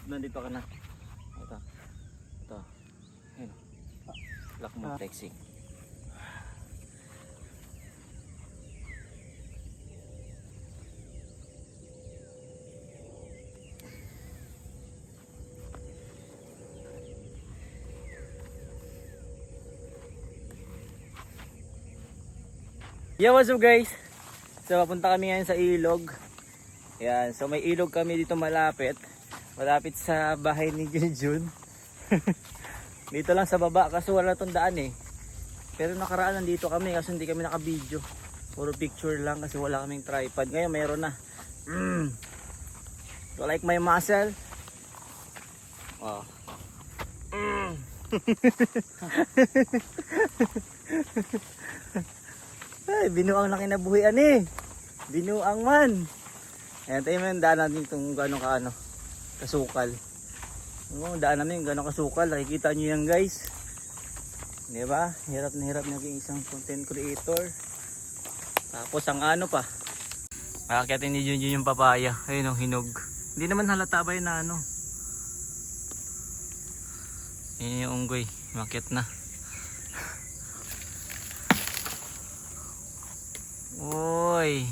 nandito ka na. Ito. Ito. Ayun. Lock mo flexing. Yo, what's up guys? So papunta kami ngayon sa ilog. Yan, so may ilog kami dito malapit. Malapit sa bahay ni Junjun. Dito lang sa baba kasi wala tong daan eh. Pero nakaraan nandito kami kasi hindi kami naka-video. Puro picture lang kasi wala kaming tripod. Ngayon mayroon na. So like my muscle. Oh. Ay, binuang na kinabuhian eh. Binuang man. Ayan, tayo man daan natin itong gano'ng kasukal. Daan namin yung gano'ng kasukal. Nakikita nyo yan guys. Diba? Hirap na hirap naging isang content creator. Tapos ang ano pa. Makakyatin ni Junjun yung papaya. Ayun ang hinog. Hindi naman halata ba yun na ano. Yun yung unggoy. Makyat na. Oy.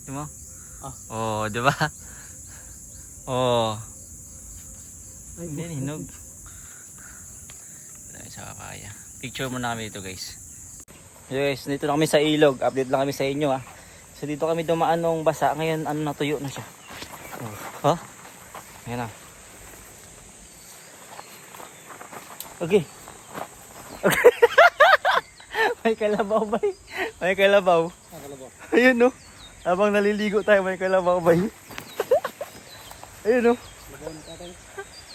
Di mo? Oh, di ba? Oh. Hindi hinog. Sa papaya. Picture muna kami dito, guys. Guys, dito na kami sa ilog. Update lang kami sa inyo, ha. So dito kami dumaan nung basa. Ngayon ano natuyo na siya. Oh. Ayan na. Okay. Okay. May kalabaw ba? May kalabaw. Ayun no. Habang naliligo tayo may kalabaw ba? Ayun no.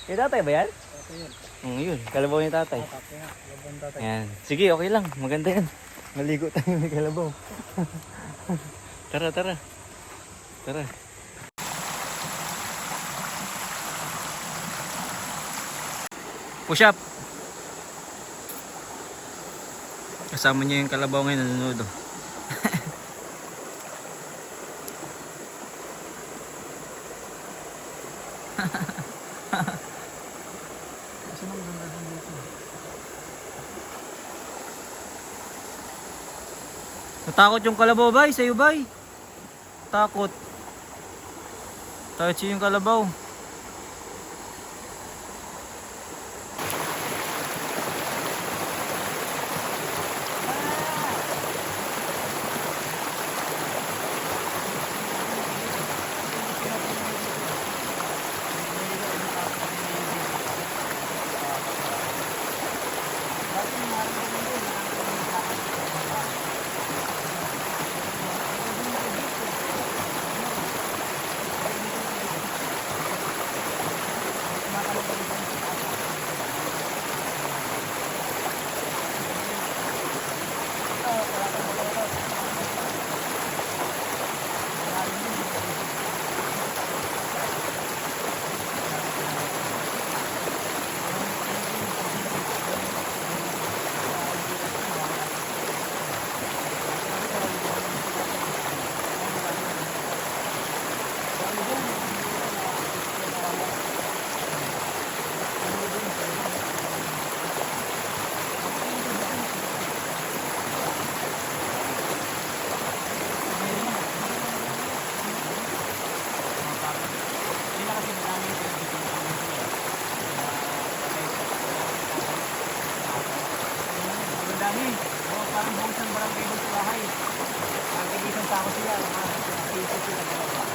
Kay tatay ba yan? Yun. Kalabaw ni tatay. Ayan. Sige, okay lang. Maganda yan. Maligo tayo may kalabaw. Tara, tara. Tara. Push up. Kasama niya yung kalabaw ngayon nanonood. Natakot yung kalabaw bay, sa'yo bay. Takot. Takot siya yung kalabaw. Parang buong isang barangay doon sa bahay. Ang isang tao sila, mga sila.